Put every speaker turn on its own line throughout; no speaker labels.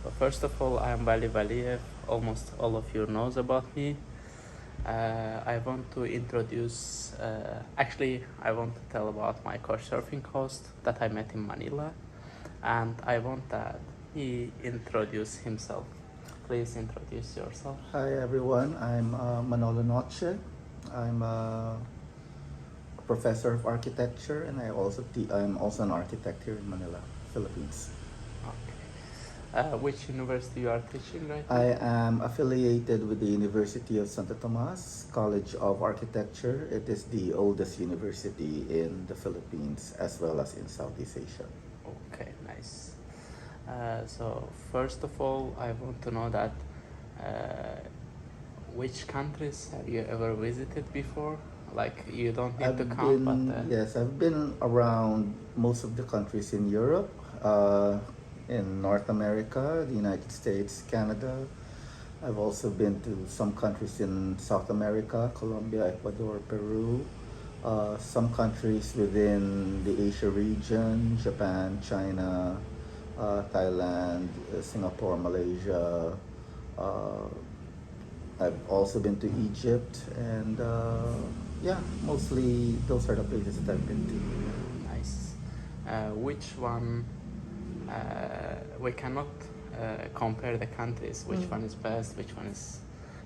So first of all, I'm Vali Valiev. Almost all of you knows about me. I want to introduce. I want to tell about my couchsurfing host that I met in Manila, and I want that he introduce himself. Please introduce yourself.
Hi everyone, I'm Manolo Noche. I'm a professor of architecture and I'm also an architect here in Manila, Philippines.
Okay. Which university you are teaching right now?
I am affiliated with the University of Santo Tomas College of Architecture. It is the oldest university in the Philippines as well as in Southeast Asia.
Okay, nice. So first of all, I want to know that uh, which countries have you ever visited before? Like you don't need to count, but
I've been around most of the countries in Europe, in North America, the United States, Canada. I've also been to some countries in South America, Colombia, Ecuador, Peru, some countries within the Asia region, Japan, China, Thailand, Singapore, Malaysia. Uh, I've also been to Egypt, and yeah, mostly those are the places that I've been to.
nice. Which one? We cannot compare the countries. Which one is best? Which one is?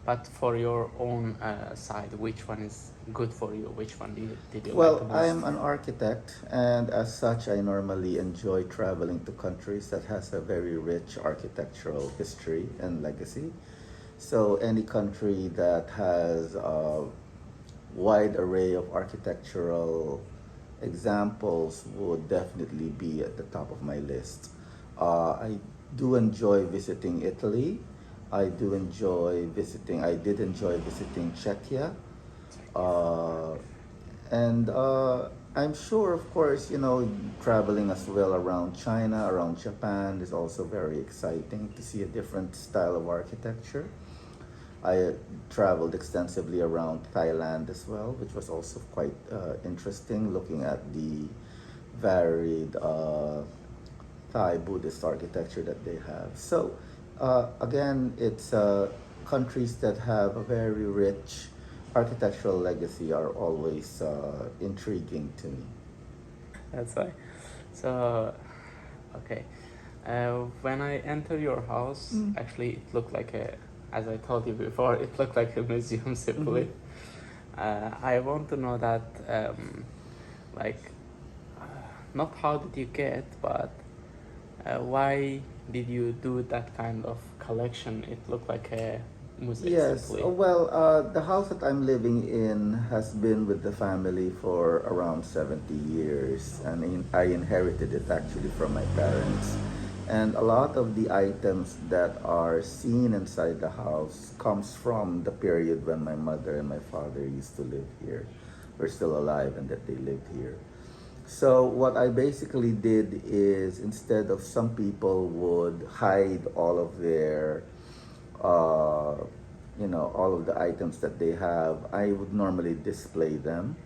But for your own side, which one is good for you? Which one did you like the
Well,
most?
I'm an architect, and as such, I normally enjoy traveling to countries that has a very rich architectural history and legacy. So any country that has a wide array of architectural examples would definitely be at the top of my list. I do enjoy visiting Italy. I did enjoy visiting Czechia. Uh, and I'm sure, of course, traveling as well around China, around Japan is also very exciting to see a different style of architecture. I traveled extensively around Thailand as well, which was also quite interesting looking at the varied Thai Buddhist architecture that they have. So, again, it's countries that have a very rich architectural legacy are always intriguing to me.
That's why. So, okay. When I enter your house, actually, it looked like as I told you before, it looked like a museum simply. I want to know that, like, uh, not how did you get, but why did you do that kind of collection? It looked like a museum
Yes,
simply.
well, the house that I'm living in has been with the family for around 70 years, and I inherited it actually from my parents. And a lot of the items that are seen inside the house comes from the period when my mother and my father used to live here, were still alive and that they lived here. So what I basically did is instead of some people would hide all of their uh, all of the items that they have, I would normally display them.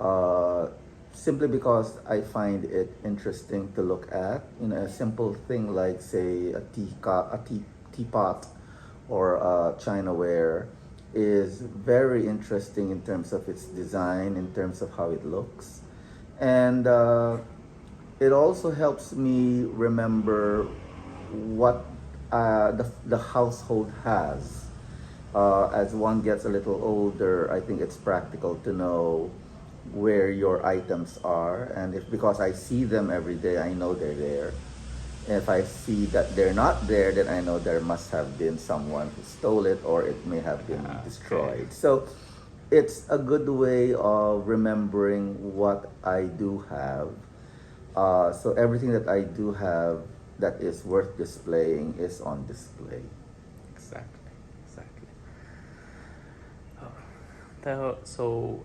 Uh, Simply because I find it interesting to look at. A simple thing like, say, teapot or chinaware is very interesting in terms of its design, in terms of how it looks. And it also helps me remember what the household has. As one gets a little older, I think it's practical to know where your items are, and if because I see them every day, I know they're there. If I see that they're not there, then I know there must have been someone who stole it or it may have been
Okay.
destroyed. So it's a good way of remembering what I do have. So everything that I do have that is worth displaying is on display.
Exactly. Exactly. So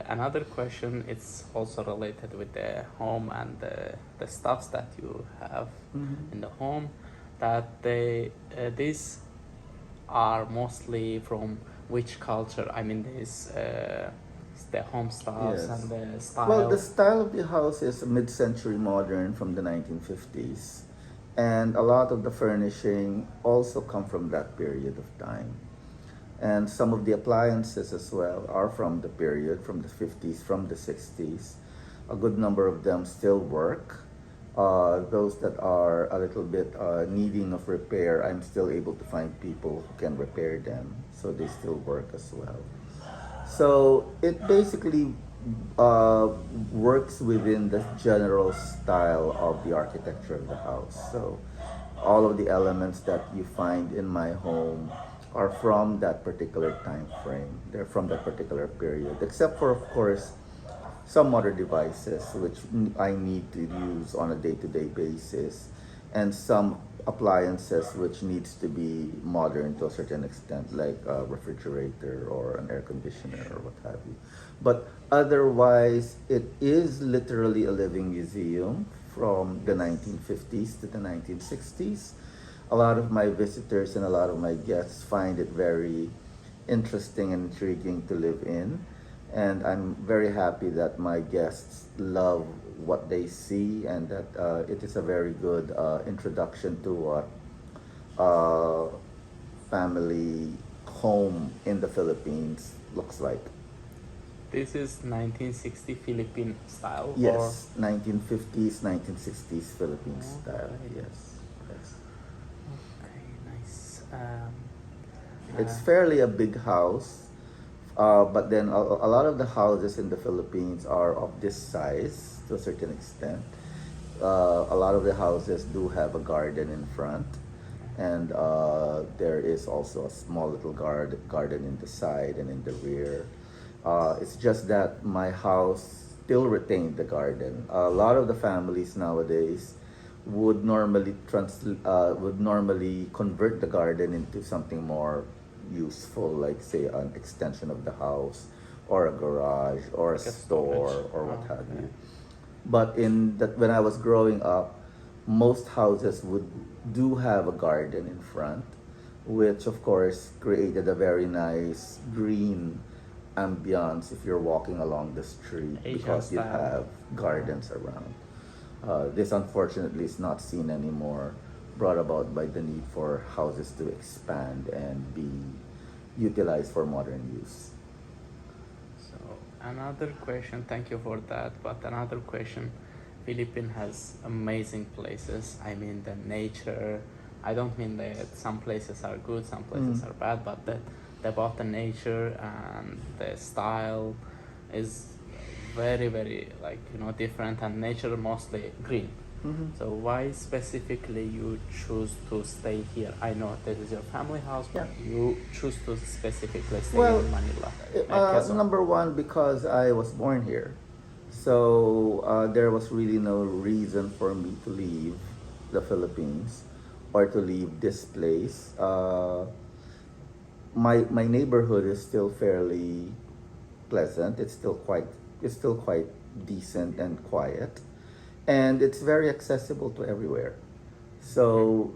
another question, it's also related with the home and the stuffs that you have in the home, that these are mostly from which culture? I mean, the home stuffs
Yes.
and the
Well, the
style.
style of the house is mid-century modern from the 1950s. and a lot of the furnishing also come from that period of time. And some of the appliances as well are from the period, from the 50s, from the 60s. A good number of them still work. Those that are a little bit needing of repair, I'm still able to find people who can repair them, so they still work as well. So it basically works within the general style of the architecture of the house. So all of the elements that you find in my home are from that particular time frame. They're from that particular period, except for, of course, some modern devices which I need to use on a day-to-day basis, and some appliances which needs to be modern to a certain extent, like a refrigerator or an air conditioner or what have you. But otherwise, it is literally a living museum from the 1950s to the 1960s. A lot of my visitors and a lot of my guests find it very interesting and intriguing to live in. And I'm very happy that my guests love what they see, and that it is a very good introduction to what family home in the Philippines looks like.
This is 1960 Philippine style?
Yes, 1950s, 1960s Philippine style.
Okay.
Yes, yes.
Okay, nice.
It's fairly a big house, but then a lot of the houses in the Philippines are of this size to a certain extent. A lot of the houses do have a garden in front, and there is also a small little garden in the side and in the rear. It's just that my house still retained the garden. A lot of the families nowadays would normally convert the garden into something more useful, like say an extension of the house, or a garage, or a
Like a
store,
storage.
or what have
Okay.
you. But in that, when I was growing up, most houses would do have a garden in front, which of course created a very nice green ambiance if you're walking along the street,
Asian
because you
style.
have gardens around. This unfortunately is not seen anymore, brought about by the need for houses to expand and be utilized for modern use.
So another question, thank you for that. But another question, Philippines has amazing places. I mean the nature. I don't mean that some places are good, some places are bad, but that about the nature and the style is very very like different, and nature mostly green. So why specifically you choose to stay here? I know this is your family house, but
Yeah.
you choose to specifically stay
Well,
in Manila. Quezon.
number one, because I was born here. So there was really no reason for me to leave the Philippines or to leave this place. My neighborhood is still fairly pleasant. It's still quite decent and quiet, and it's very accessible to everywhere. So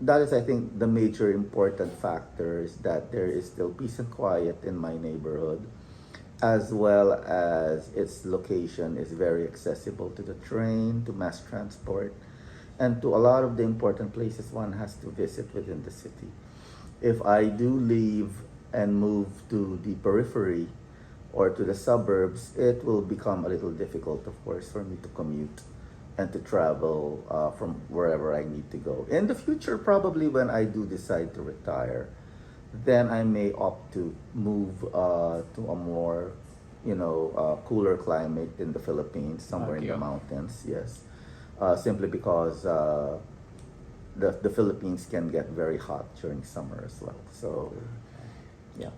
that is, I think, the major important factors, that there is still peace and quiet in my neighborhood, as well as its location is very accessible to the train, to mass transport, and to a lot of the important places one has to visit within the city. If I do leave and move to the periphery or to the suburbs, it will become a little difficult, of course, for me to commute and to travel from wherever I need to go. In the future, probably when I do decide to retire, then I may opt to move to a more, cooler climate in the Philippines, somewhere in the
Baguio.
mountains. Yes, simply because the Philippines can get very hot during summer as well. So, yeah.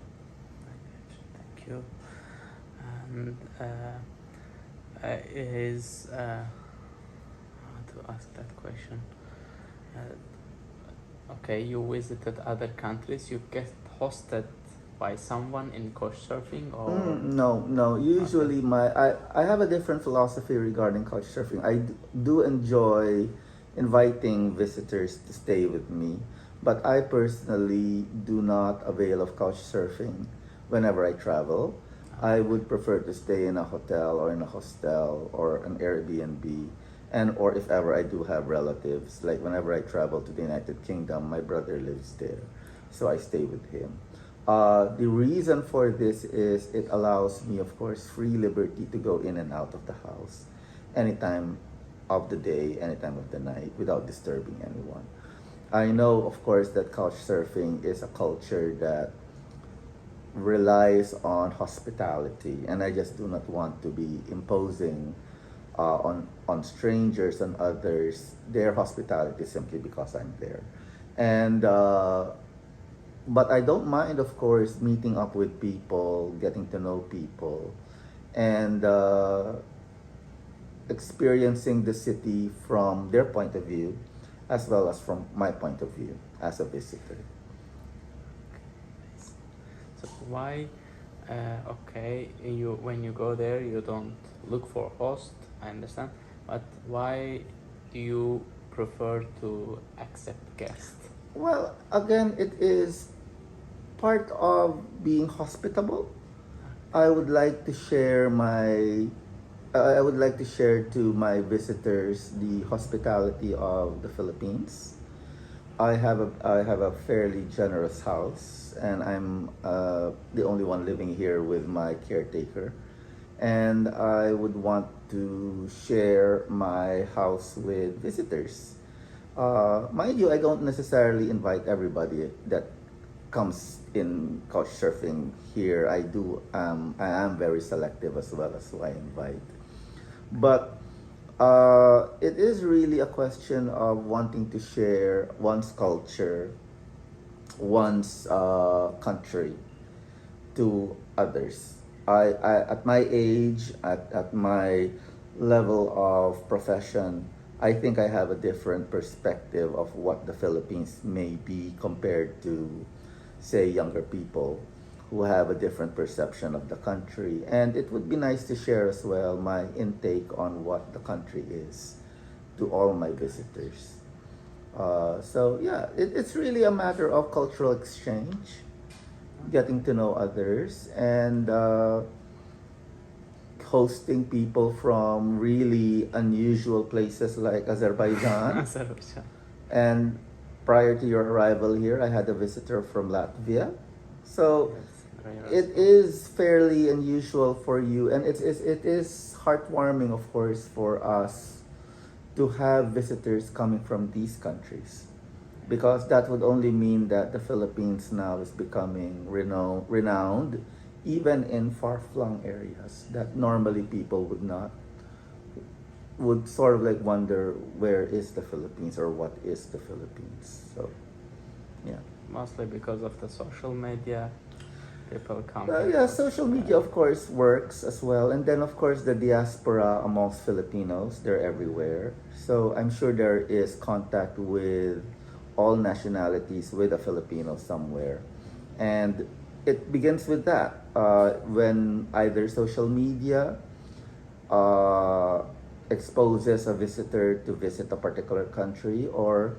Thank you. And is how to ask that question? Okay, you visited other countries. You get hosted by someone in couchsurfing, or
No, no. Usually, I have a different philosophy regarding couchsurfing. I do enjoy inviting visitors to stay with me, but I personally do not avail of couchsurfing whenever I travel. I would prefer to stay in a hotel or in a hostel or an Airbnb And or if ever I do have relatives, like whenever I travel to the United Kingdom, my brother lives there, so I stay with him. The reason for this is it allows me, of course, free liberty to go in and out of the house anytime of the day, anytime of the night, without disturbing anyone. I know, of course, that couch surfing is a culture that relies on hospitality, and I just do not want to be imposing on strangers and others their hospitality simply because I'm there. And but I don't mind, of course, meeting up with people, getting to know people, and experiencing the city from their point of view, as well as from my point of view as a visitor.
So why, okay, you when you go there, you don't look for host, I understand, but why do you prefer to accept guests?
Well, again, it is part of being hospitable. I would like to share my I would like to share to my visitors the hospitality of the Philippines. I have a fairly generous house, and I'm the only one living here with my caretaker. And I would want to share my house with visitors. Mind you, I don't necessarily invite everybody that comes in couch surfing here. I am very selective as well as who I invite. But it is really a question of wanting to share one's culture, one's country to others. At my age, at my level of profession, I think I have a different perspective of what the Philippines may be compared to, say, younger people who have a different perception of the country. And it would be nice to share as well my intake on what the country is to all my visitors. So yeah, it's really a matter of cultural exchange, getting to know others, and hosting people from really unusual places like Azerbaijan.
Azerbaijan.
And prior to your arrival here, I had a visitor from Latvia. So
That's
it is fairly unusual for you, and it is heartwarming, of course, for us to have visitors coming from these countries, because that would only mean that the Philippines now is becoming renowned even in far-flung areas that normally people would sort of like wonder where is the Philippines or what is the Philippines. So yeah.
Mostly because of the social media, people come.
Yeah, social media, of course, works as well. And then, of course, the diaspora amongst Filipinos, they're everywhere. So I'm sure there is contact with all nationalities with a Filipino somewhere. And it begins with that. When either social media exposes a visitor to visit a particular country, or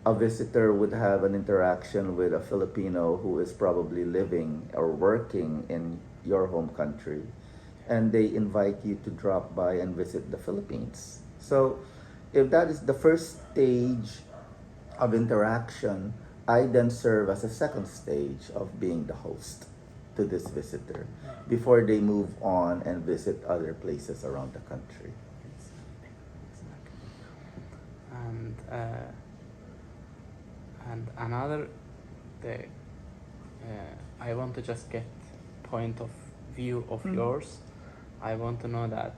a visitor would have an interaction with a Filipino who is probably living or working in your home country, and they invite you to drop by and visit the Philippines. So, if that is the first stage of interaction, I then serve as a second stage of being the host to this visitor before they move on and visit other places around the country.
And and another, the I want to just get point of view of yours. I want to know that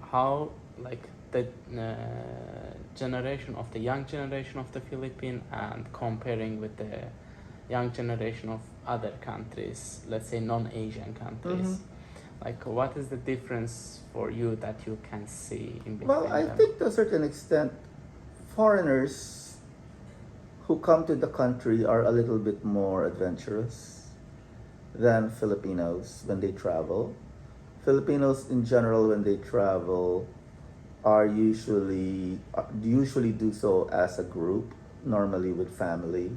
how, like, the generation of the young generation of the Philippines and comparing with the young generation of other countries, let's say non-Asian countries. Like, what is the difference for you that you can see in between
Well, I
them?
think to a certain extent, foreigners who come to the country are a little bit more adventurous than Filipinos when they travel. Filipinos in general, when they travel, are usually do so as a group, normally with family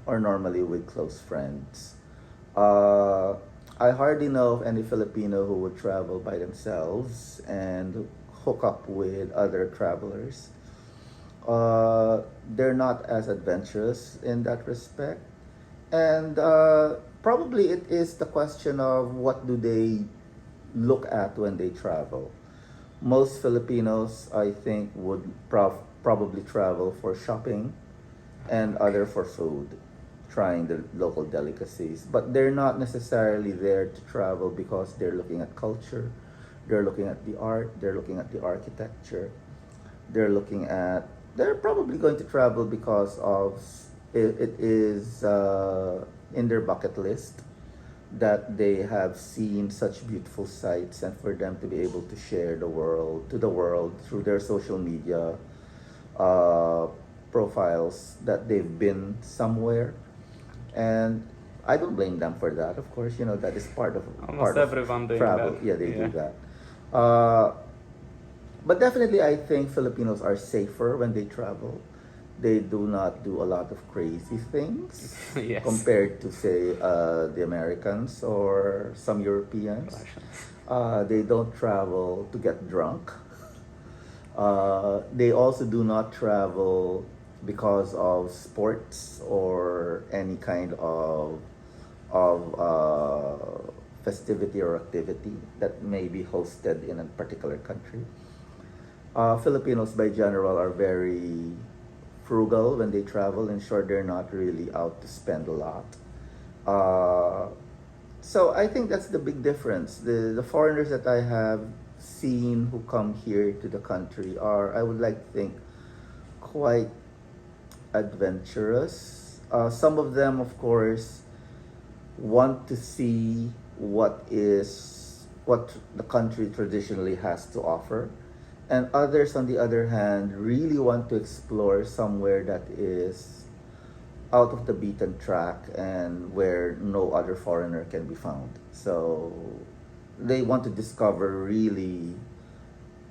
or normally with close friends. I hardly know of any Filipino who would travel by themselves and hook up with other travelers. They're not as adventurous in that respect. And probably it is the question of what do they look at when they travel. Most Filipinos, I think, would probably travel for shopping and other for food, trying the local delicacies. But they're not necessarily there to travel because they're looking at culture, they're looking at the art, they're looking at the architecture, they're probably going to travel because of it is in their bucket list that they have seen such beautiful sights, and for them to be able to share the world through their social media uh, profiles that they've been somewhere. And I don't blame them for that. Of course, that is
Almost everyone doing
travel.
that.
Yeah, they do that. Uh, but definitely, I think Filipinos are safer when they travel. They do not do a lot of crazy things
Yes.
compared to, say, the Americans or some Europeans. They don't travel to get drunk. They also do not travel because of sports or any kind of festivity or activity that may be hosted in a particular country. Filipinos, by general, are very frugal when they travel. In short, they're not really out to spend a lot. Uh, so I think that's the big difference. The foreigners that I have seen who come here to the country are, I would like to think, quite adventurous. Some of them, of course, want to see what the country traditionally has to offer, and others, on the other hand, really want to explore somewhere that is out of the beaten track and where no other foreigner can be found. So they want to discover really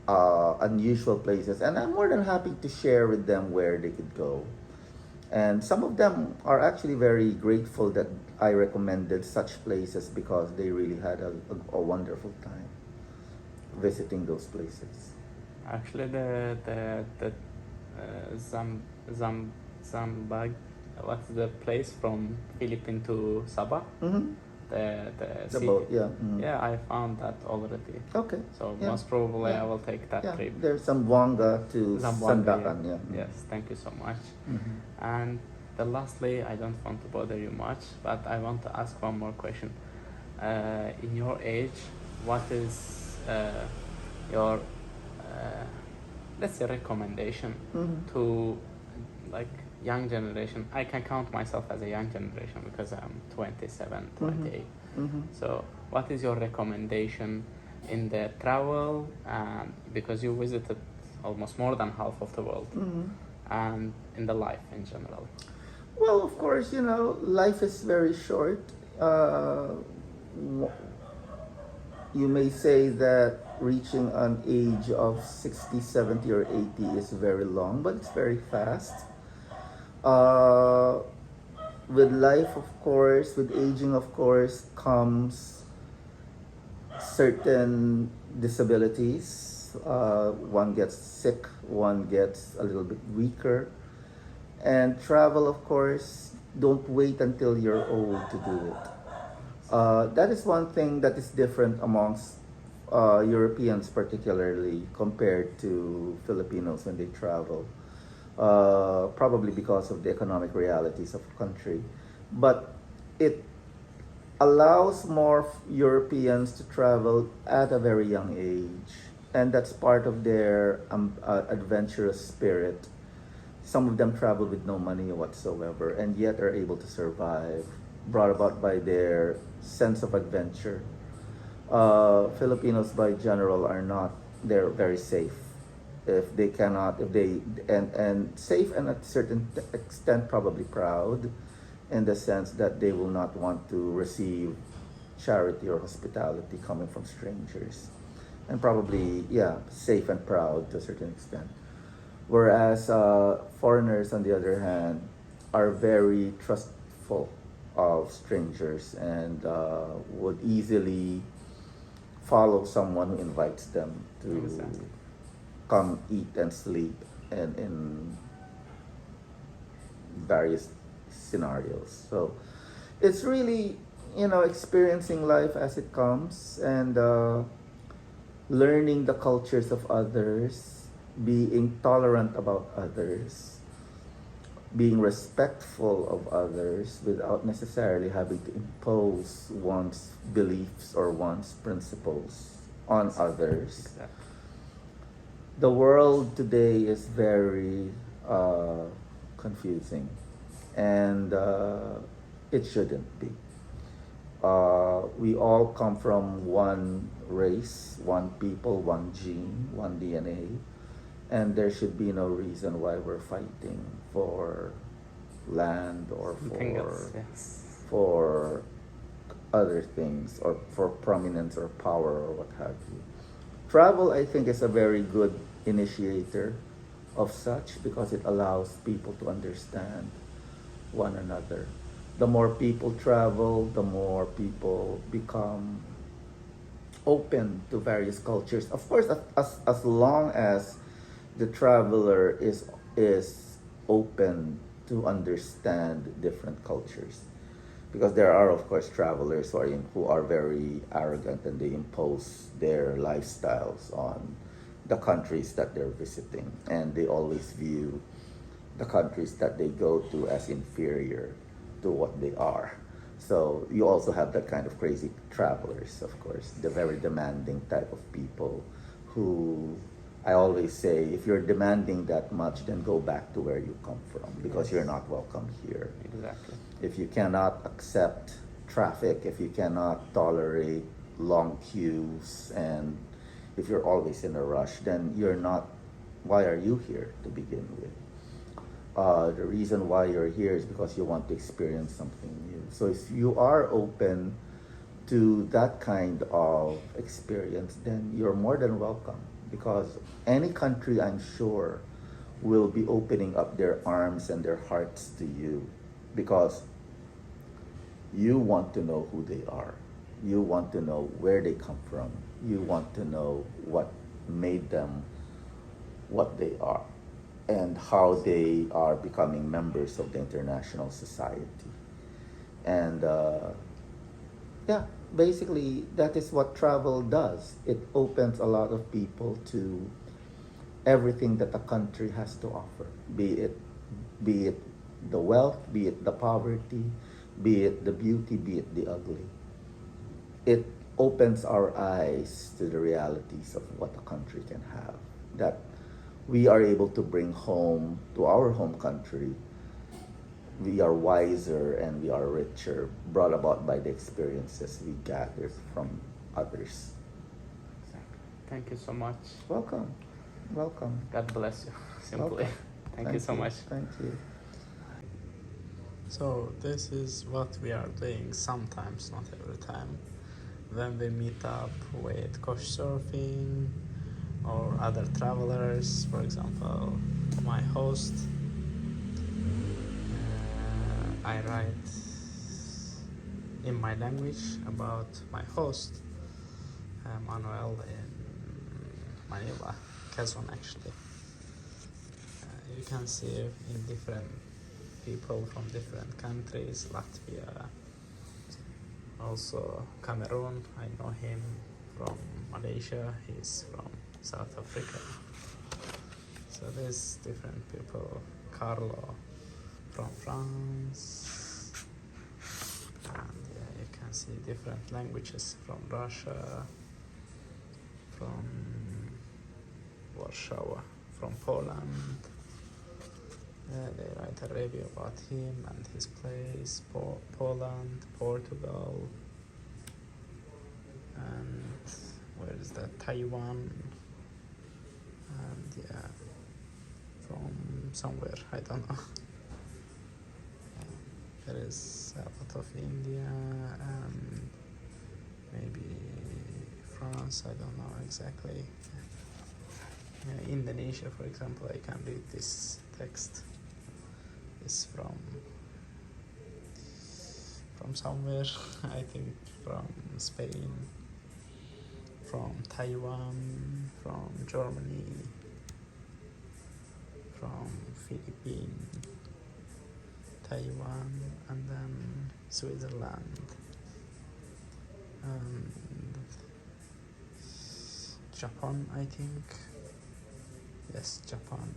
unusual places, and I'm more than happy to share with them where they could go. And some of them are actually very grateful that I recommended such places because they really had a wonderful time visiting those places.
Actually, Zambag, what's the place from Philippines to Sabah?
Mm-hmm.
The
The
city.
boat, yeah. Mhm.
Yeah, I found that already.
Okay.
So
Yeah.
most probably
Yeah.
I will take that
Yeah,
trip.
there's Zamboanga to
Zamboanga,
Sandakan, yeah.
Yes, thank you so much.
Mhm.
And lastly, I don't want to bother you much, but I want to ask one more question. In your age, what is your, let's say, recommendation
Mhm.
to like young generation? I can count myself as a young generation because I'm 27, 28.
Mhm.
So, what is your recommendation in the travel? Because you visited almost more than half of the world,
Mhm.
and in the life in general.
Well, of course, life is very short. W- you may say that reaching an age of 60, 70, or 80 is very long, but it's very fast. Uh, with life, of course, with aging, of course, comes certain disabilities. One gets sick, one gets a little bit weaker. And travel, of course, don't wait until you're old to do it. That is one thing that is different amongst Europeans, particularly compared to Filipinos when they travel. Probably because of the economic realities of the country. But it allows more Europeans to travel at a very young age, and that's part of their adventurous spirit. Some of them travel with no money whatsoever, and yet are able to survive, brought about by their sense of adventure. Filipinos, by general, are not. They're very safe. If they cannot, if they and safe, and at a certain extent probably proud, in the sense that they will not want to receive charity or hospitality coming from strangers, and probably, yeah, safe and proud to a certain extent. Whereas foreigners, on the other hand, are very trustful of strangers, and would easily follow someone who invites them to
Exactly.
come eat and sleep and in various scenarios. So it's really, experiencing life as it comes and learning the cultures of others, being tolerant about others, being respectful of others without necessarily having to impose one's beliefs or one's principles on others.
Exactly.
The world today is very confusing, and it shouldn't be. We all come from one race, one people, one gene, one DNA, and there should be no reason why we're fighting for land or
Something else, yes.
for other things or for prominence or power or what have you. Travel, I think, is a very good initiator of such because it allows people to understand one another. The more people travel, the more people become open to various cultures. Of course, as long as the traveler is open to understand different cultures, because there are of course travelers who are very arrogant and they impose their lifestyles on the countries that they're visiting, and they always view the countries that they go to as inferior to what they are. So you also have that kind of crazy travelers, of course, the very demanding type of people who I always say, if you're demanding that much, then go back to where you come from because you're not welcome here.
Exactly.
If you cannot accept traffic, if you cannot tolerate long queues, and if you're always in a rush, then why are you here to begin with? The reason why you're here is because you want to experience something new. So if you are open to that kind of experience, then you're more than welcome because any country, I'm sure, will be opening up their arms and their hearts to you because you want to know who they are. You want to know where they come from. You want to know what made them what they are and how they are becoming members of the international society. And yeah, basically, that is what travel does. It opens a lot of people to everything that a country has to offer, be it the wealth, be it the poverty, be it the beauty, be it the ugly. It opens our eyes to the realities of what a country can have, that we are able to bring home to our home country. We are wiser and we are richer, brought about by the experiences we gathered from others.
Exactly. Thank you so much.
Welcome. Welcome.
God bless you. Simply.
Welcome.
Thank you so much.
Thank you.
So this is what we are doing sometimes, not every time. When we meet up with Couchsurfing or other travelers, for example, my host, I write in my language about my host, Manuel in Manila, Quezon actually. You can see in different people from different countries, Latvia, also Cameroon, I know him from Malaysia, he's from South Africa. So there's different people, Carlo from France, and yeah, you can see different languages from Russia, from Warsaw, from Poland. They write a review about him and his place, Poland, Portugal, and where is that, Taiwan, and yeah, from somewhere, I don't know. There is a lot of India and maybe France, I don't know exactly. Indonesia, for example, I can read this text. Is from somewhere, I think from Spain, from Taiwan, from Germany, from Philippines, Taiwan, and then Switzerland, and Japan, I think. Yes, Japan.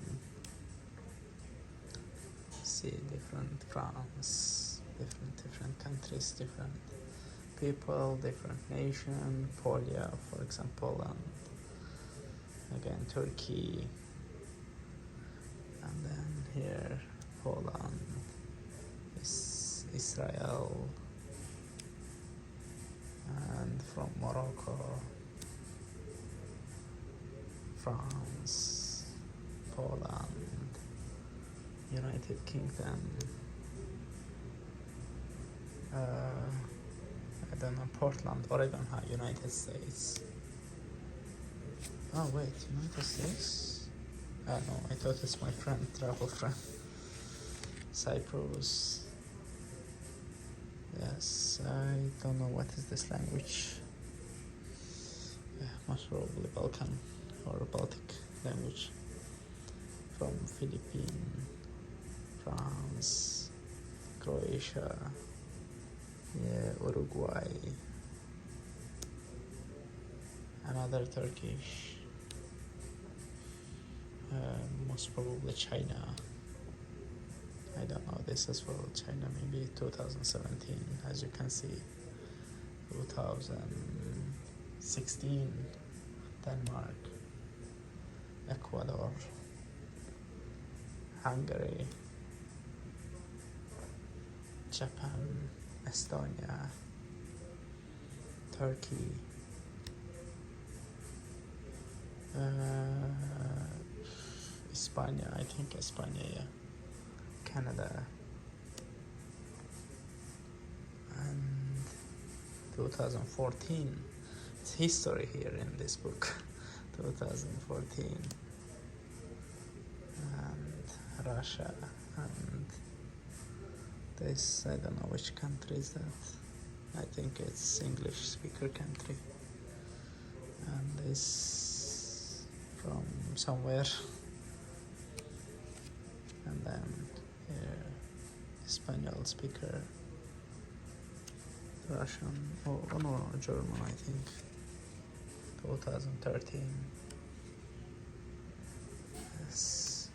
See different France, different countries, different people, different nation. Poland, for example, and again Turkey, and then here Poland, Israel, and from Morocco, France, Poland, United Kingdom, I don't know, Portland, Oregon, United States. Oh wait, United States? Oh no, I thought it's my friend, travel friend. Cyprus. Yes, I don't know what is this language. Yeah, most probably Balkan or Baltic language. From Philippines, France, Croatia, yeah, Uruguay, another Turkish, most probably China. I don't know this as well. China, maybe 2017, as you can see. 2016, Denmark, Ecuador, Hungary, Japan, Estonia, Turkey, España, I think España, yeah. Canada, and 2014. It's history here in this book. 2014, and Russia, and this, I don't know which country is that. I think it's English speaker country, and this from somewhere, and then here Spanish speaker, Russian, oh no, German, I think. 2013. Yes.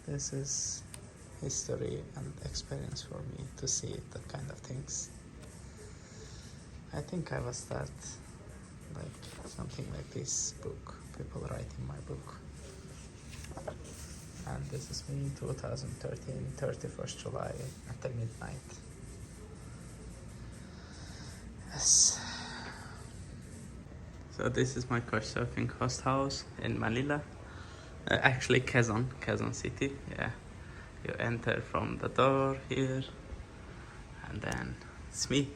This is history and experience for me to see that kind of things. I think I will start like something like this book, people write in my book. And this is me, 2013, 31st July at the midnight. Yes. So this is my couchsurfing host house in Manila. Actually Quezon City, yeah. You enter from the door here, and then it's me.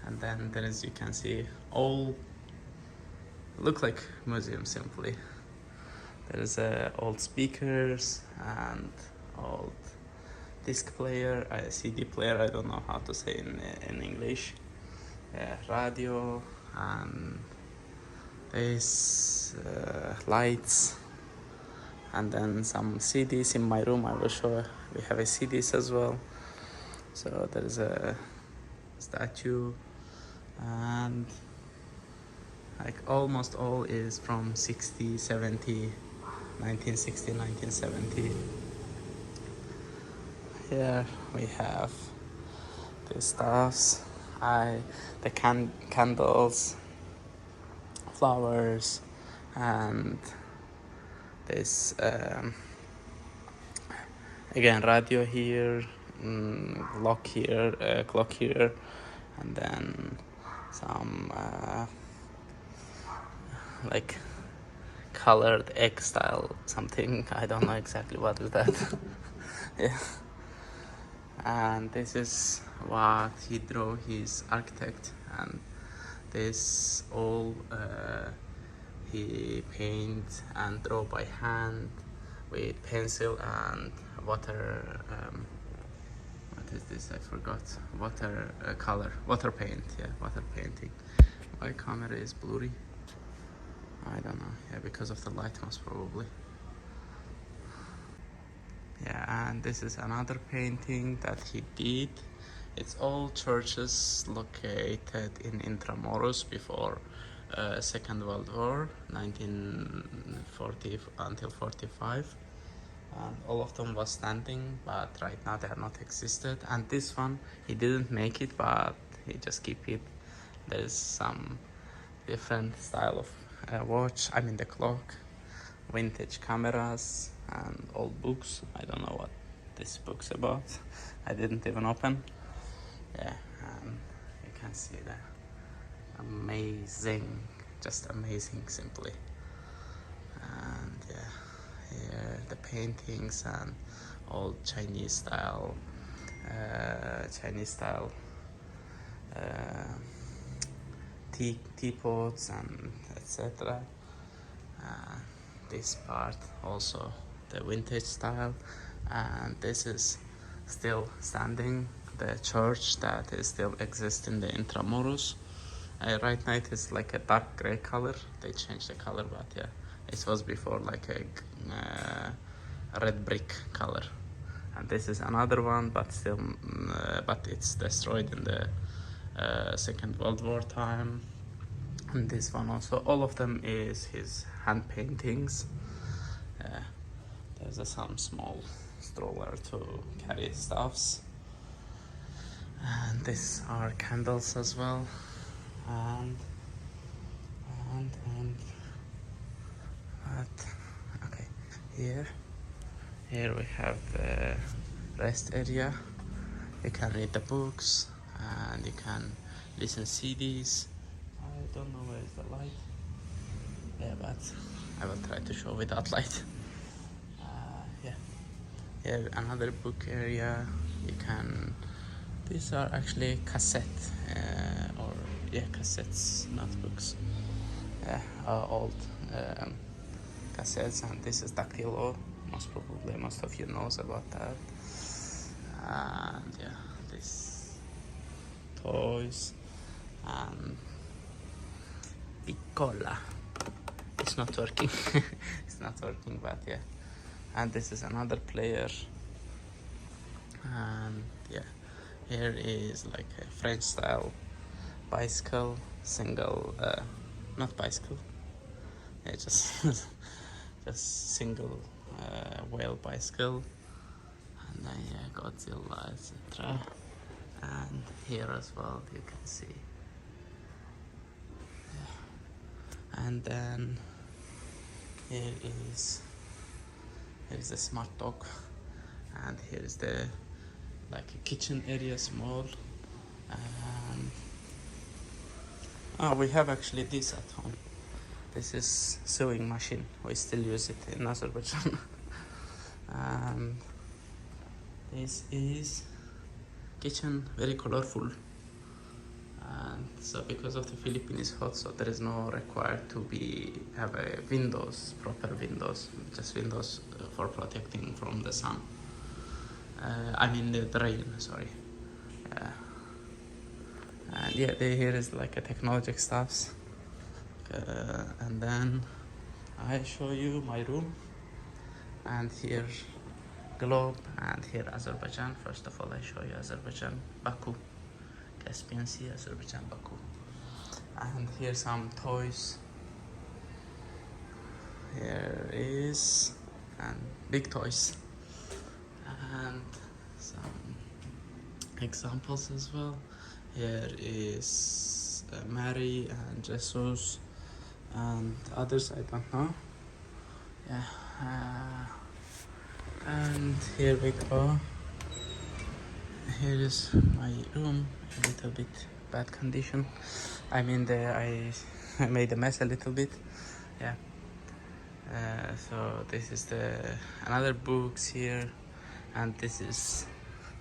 And then there is, you can see, all look like museum simply. There's old speakers and old disc player, CD player, I don't know how to say in English. Radio, and there's lights, and then some CDs in my room. I will show. We have a CDs as well. So there's a statue, and like almost all is from 60, 70, 1960, 1970. Here we have the stuffs, the candles, flowers, and this again radio here, clock here, and then some like colored egg style something. I don't know exactly what is that. Yeah. And this is what he drew, his architect, and this all he paint and draw by hand with pencil and water. What is this? I forgot. Water paint. Yeah, water painting. My camera is blurry. I don't know. Yeah, because of the light, most probably. Yeah, and this is another painting that he did. It's all churches located in Intramuros before Second World War, 1940 until 45. And all of them was standing, but right now they are not existed. And this one, he didn't make it, but he just keep it. There's some different style of watch, I mean the clock, vintage cameras, and old books. I don't know what this book's about. I didn't even open. Yeah, and you can see that. Amazing, just amazing, simply. And yeah, here the paintings and old Chinese style uh, teapots and etc. This part also the vintage style, and this is still standing, the church that is still exists in the Intramuros. Right now it is like a dark gray color. They changed the color, but yeah, it was before like a red brick color. And this is another one, but still, but it's destroyed in the Second World War time. And this one also, all of them is his hand paintings. There's some small stroller to carry stuffs. And these are candles as well. And but okay, here we have the rest area. You can read the books and you can listen CDs. I don't know where is the light. Yeah, but I will try to show without light. Yeah, here another book area. You can. These are actually cassette or yeah, cassettes, not books. Old cassettes, and this is Dactylo. Most of you knows about that. And yeah, this toys and Piccola. It's not working. It's not working, but yeah. And this is another player. And yeah, here is like a French style bicycle, single, not bicycle, yeah, just just single wheel bicycle. And then yeah, Godzilla, etc. And here as well you can see. Yeah. And then here's the smart dog, and here's the like a kitchen area, small. And we have actually this at home. This is sewing machine. We still use it in Azerbaijan. And this is kitchen, very colorful. And so because of the Philippines is hot, so there is no required to have a windows, proper windows, just windows for protecting from the sun. I mean the rain, sorry. And yeah, here is like a technologic stuffs. And then I show you my room. And here globe, and here Azerbaijan. First of all, I show you Azerbaijan, Baku, Caspian Sea, Azerbaijan, Baku. And here some toys. Here is and big toys, and some examples as well. Here is Mary and Jesus and others I don't know. Yeah, and here we go. Here is my room, a little bit bad condition. I mean, I made a mess a little bit. Yeah. So this is another books here, and this is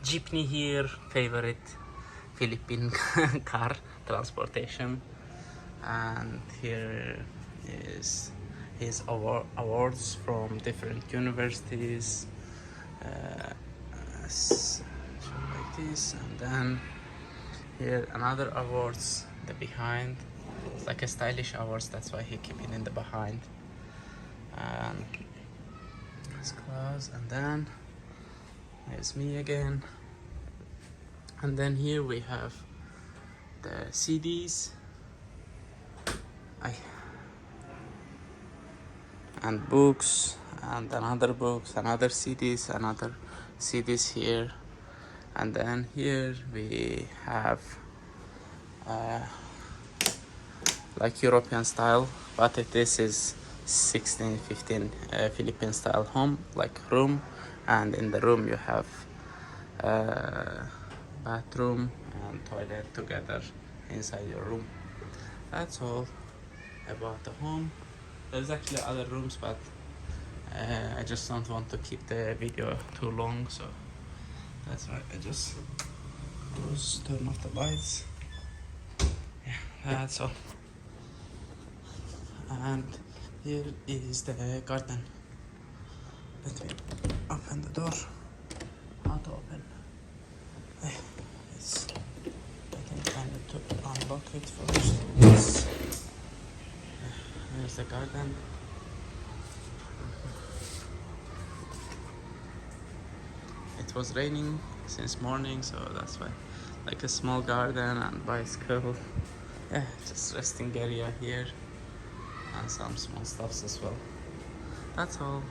jeepney here, favorite Philippine car transportation. And here is his awards from different universities, like this. And then here another awards, the behind, it's like a stylish hours, that's why he keep it in the behind. And let's close, and then there's me again. And then here we have the CDs. And books, and another books, another CDs here. And then here we have like European style, but this is 1615 Philippine style home, like room, and in the room you have bathroom and toilet together inside your room. That's all about the home. There's actually other rooms, but I just don't want to keep the video too long, so that's why I just turn off the lights. Yeah, that's all. And here is the garden. Let me open the door. How to open? It's, I think I need to unlock it first. Yes. Here's the garden. It was raining since morning, so that's why. Like a small garden and bicycle. Yeah, just resting area here. And some small stuffs as well. That's all.